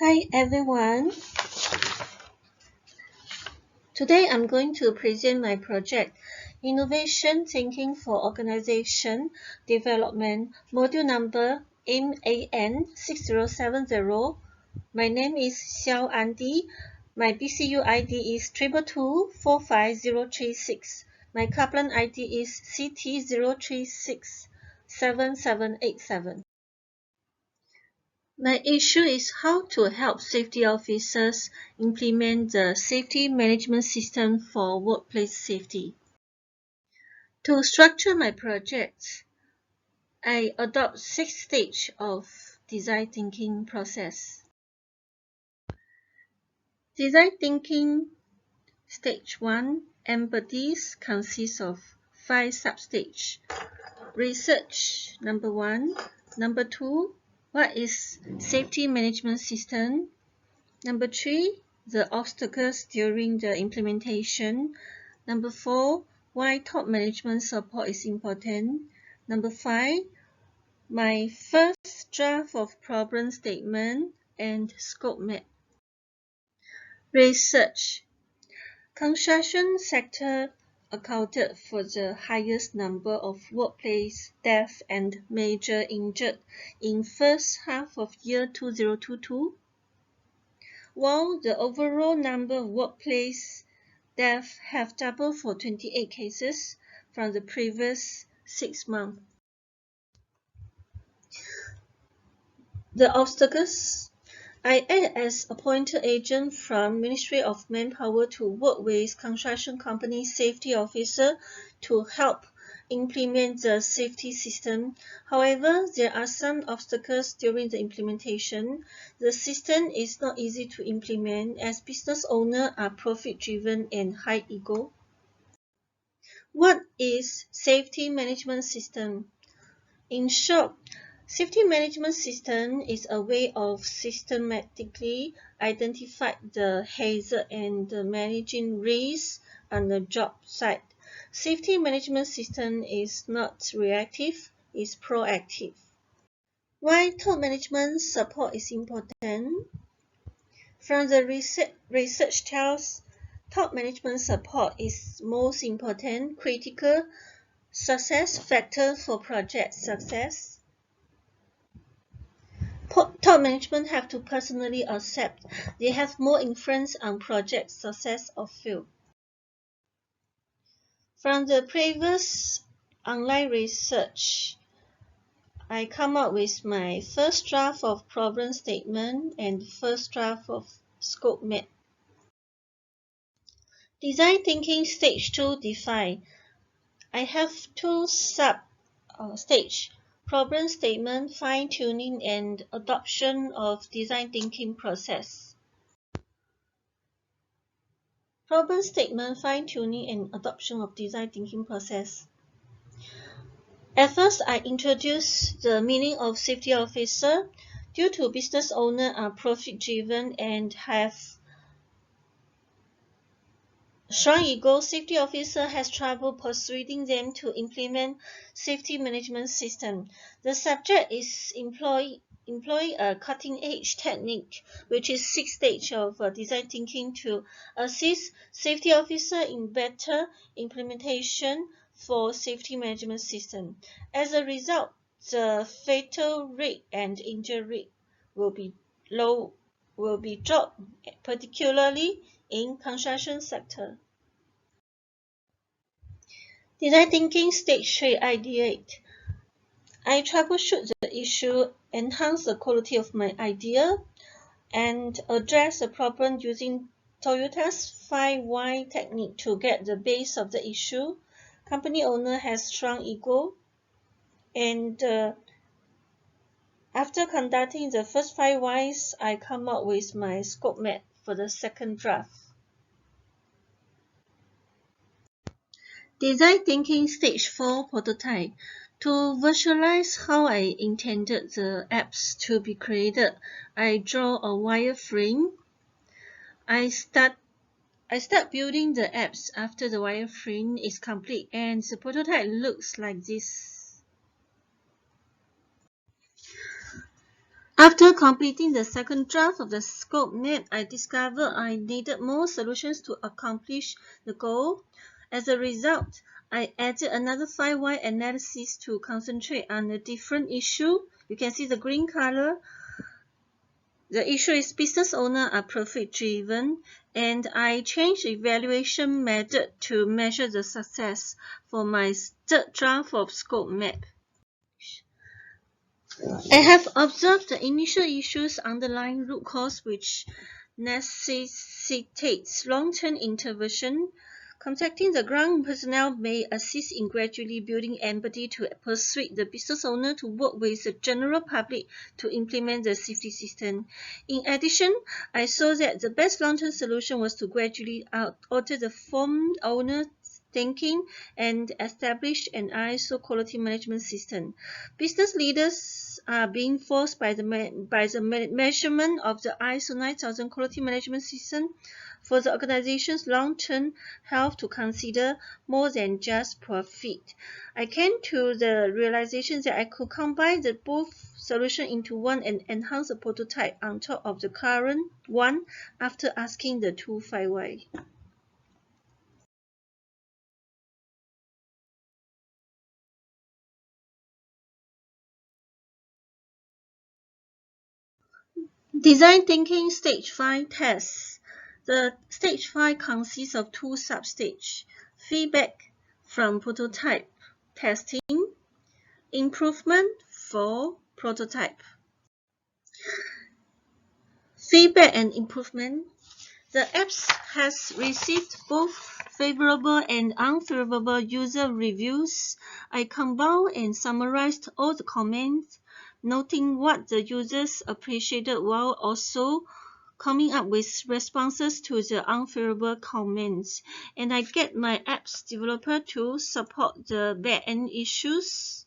Hi everyone. Today I'm going to present my project Innovation Thinking for Organization Development module number MAN6070. My name is Xiao Andy. My BCU ID is 222-45036. My Kaplan ID is CT0367787. My issue is how to help safety officers implement the safety management system for workplace safety. To structure my project, I adopt 6 stages of design thinking process. Design thinking stage 1, empathies, consists of 5 substages. Research number 1. Number 2, what is safety management system? Number 3, the obstacles during the implementation. Number 4, why top management support is important. Number 5, my first draft of problem statement and scope map. Research. Construction sector accounted for the highest number of workplace deaths and major injured in first half of year 2022. While the overall number of workplace deaths have doubled for 28 cases from the previous 6 months. The obstacles. I act as appointed agent from Ministry of Manpower to work with construction company safety officer to help implement the safety system. However, there are some obstacles during the implementation. The system is not easy to implement as business owners are profit-driven and high ego. What is safety management system? In short, safety management system is a way of systematically identify the hazard and managing risks on the job site. Safety management system is not reactive, it's proactive. Why top management support is important? From the research tells, top management support is most important critical success factor for project success. Top management have to personally accept they have more influence on project success or fail. From the previous online research, I come up with my first draft of problem statement and first draft of scope map. Design thinking stage 2 define. I have 2 stage. Problem statement, fine-tuning and adoption of design thinking process. Problem statement, fine-tuning and adoption of design thinking process. At first, I introduce the meaning of safety officer. Due to business owners are profit-driven and have strong ego, safety officer has trouble persuading them to implement safety management system. The subject is employ a cutting-edge technique, which is 6 stages of design thinking to assist safety officer in better implementation for safety management system. As a result, the fatal rate and injury rate will be dropped, particularly in construction sector. Design thinking stage 3 ideate. I troubleshoot the issue, enhance the quality of my idea, and address the problem using Toyota's 5 why technique to get the base of the issue. Company owner has strong ego, and after conducting the first 5 whys, I come up with my scope map for the second draft. Design thinking stage 4 prototype. To visualize how I intended the apps to be created, I draw a wireframe. I start building the apps after the wireframe is complete, and the prototype looks like this. After completing the second draft of the scope map, I discovered I needed more solutions to accomplish the goal. As a result, I added another 5Y analysis to concentrate on a different issue. You can see the green color. The issue is business owners are profit driven, and I changed the evaluation method to measure the success for my third draft of scope map. I have observed the initial issues underlying root cause which necessitates long-term intervention. Contacting the ground personnel may assist in gradually building empathy to persuade the business owner to work with the general public to implement the safety system. In addition, I saw that the best long-term solution was to gradually alter the form owner thinking and establish an ISO quality management system. Business leaders are being forced by the measurement of the ISO 9000 quality management system for the organization's long-term health to consider more than just profit. I came to the realization that I could combine the both solutions into one and enhance the prototype on top of the current one after asking the 5Y. Design Thinking Stage 5 tests. The Stage 5 consists of two substages: feedback from prototype testing, improvement for prototype. Feedback and improvement. The apps has received both favorable and unfavorable user reviews. I compiled and summarized all the comments, noting what the users appreciated while also coming up with responses to the unfavorable comments. And I get my apps developer to support the back-end issues.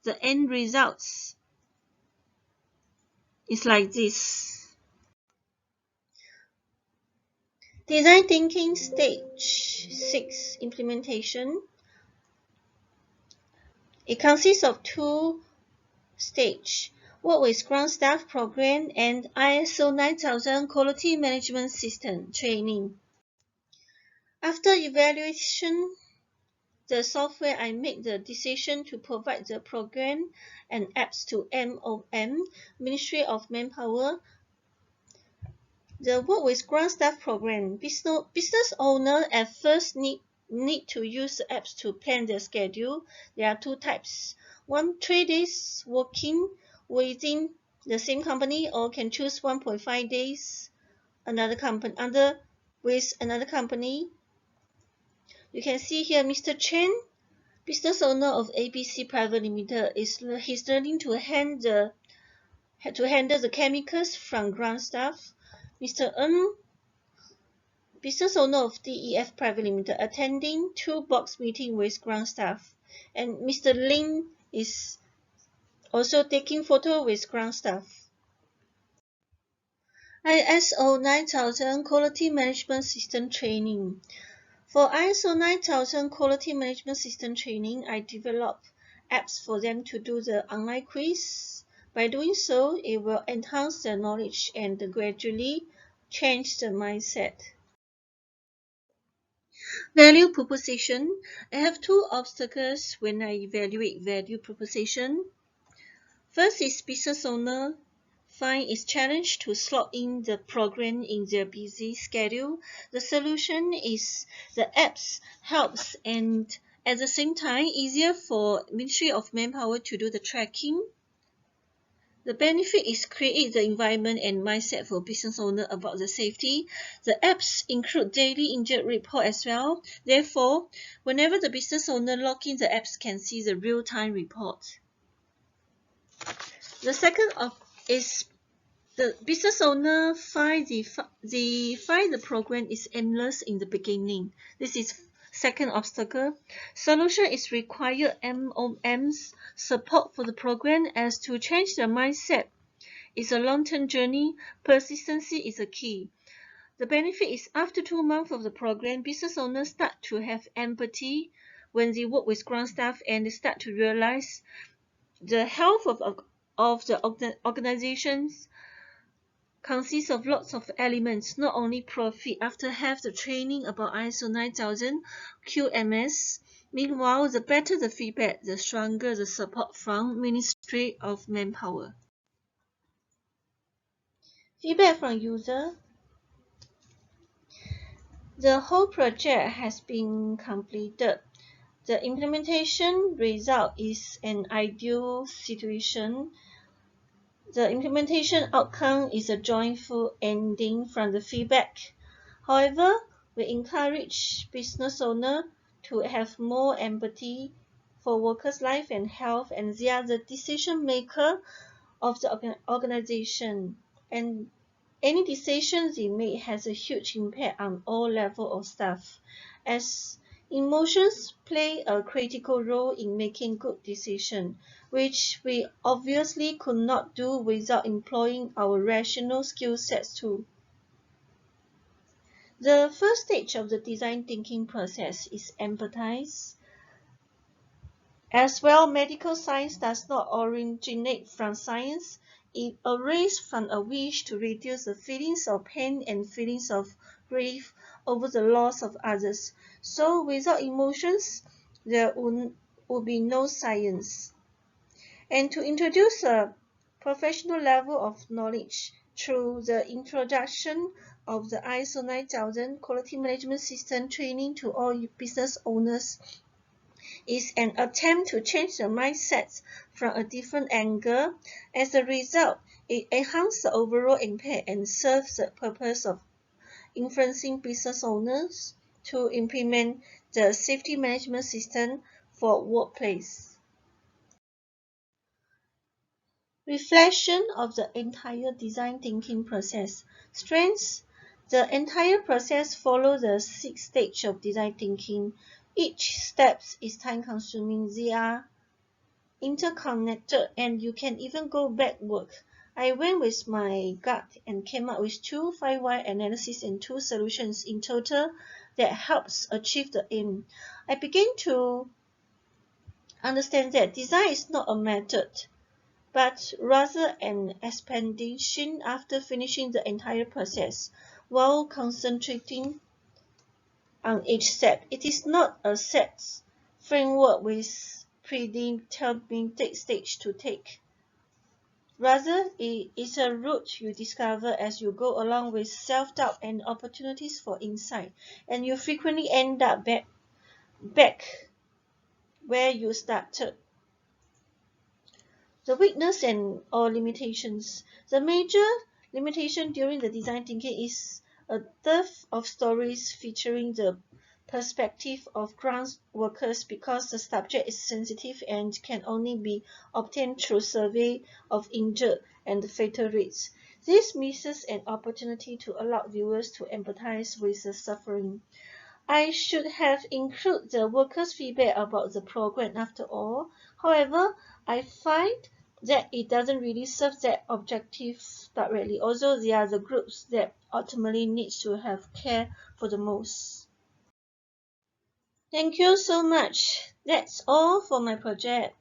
The end results is like this. Design Thinking Stage 6 Implementation. It consists of two stages: work with ground staff program and ISO 9000 quality management system training. After evaluation the software, I made the decision to provide the program and apps to MOM, Ministry of Manpower. The work with ground staff program. Business owner at first need to use the apps to plan their schedule. There are two types. One, 3 days working within the same company, or can choose 1.5 days with another company. You can see here Mr. Chen, business owner of ABC Private Limited, he's learning to handle the chemicals from ground staff. Mr. Ng, business owner of DEF Private Limited, attending two box meetings with ground staff. And Mr. Lin is also taking photo with ground staff. ISO 9000 Quality Management System Training. For ISO 9000 Quality Management System Training, I developed apps for them to do the online quiz. By doing so, it will enhance their knowledge and gradually change the mindset. Value proposition. I have two obstacles when I evaluate value proposition. First is business owner find it's challenge to slot in the program in their busy schedule. The solution is the apps helps, and at the same time easier for Ministry of Manpower to do the tracking. The benefit is create the environment and mindset for business owner about the safety. The apps include daily injury report as well. Therefore, whenever the business owner log in, the apps can see the real-time report. The second is the business owner find the program is aimless in the beginning. This is second obstacle. Solution is require MOM's support for the program, as to change the mindset is a long-term journey. Persistency is a key. The benefit is after 2 months of the program, business owners start to have empathy when they work with ground staff, and they start to realize the health of of the organizations consists of lots of elements, not only profit after have the training about ISO 9000 QMS. Meanwhile, the better the feedback, the stronger the support from Ministry of Manpower. Feedback from user. The whole project has been completed. The implementation result is an ideal situation. The implementation outcome is a joyful ending from the feedback. However, we encourage business owners to have more empathy for workers' life and health, and they are the decision maker of the organization. And any decision they make has a huge impact on all levels of staff, as emotions play a critical role in making good decisions, which we obviously could not do without employing our rational skill sets too. The first stage of the design thinking process is empathize. As well, medical science does not originate from science. It arises from a wish to reduce the feelings of pain and feelings of grief over the loss of others. So without emotions, there would be no science. And to introduce a professional level of knowledge through the introduction of the ISO 9000 Quality Management System training to all business owners is an attempt to change the mindset from a different angle. As a result, it enhances the overall impact and serves the purpose of influencing business owners to implement the safety management system for workplace. Reflection of the entire design thinking process. Strengths. The entire process follows the 6 stages of design thinking. Each step is time consuming. They are interconnected and you can even go backward. I went with my gut and came up with 2 5-why analysis and 2 solutions in total that helps achieve the aim. I began to understand that design is not a method, but rather an expedition after finishing the entire process while concentrating on each step. It is not a set framework with predetermined stage to take. Rather, it is a route you discover as you go along with self-doubt and opportunities for insight, and you frequently end up back where you started. The weakness and or limitations. The major limitation during the design thinking is a dearth of stories featuring the perspective of ground workers because the subject is sensitive and can only be obtained through survey of injured and fatal rates. This misses an opportunity to allow viewers to empathize with the suffering. I should have included the workers' feedback about the program after all. However, I find that it doesn't really serve that objective directly, although they are the groups that ultimately needs to have care for the most. Thank you so much. That's all for my project.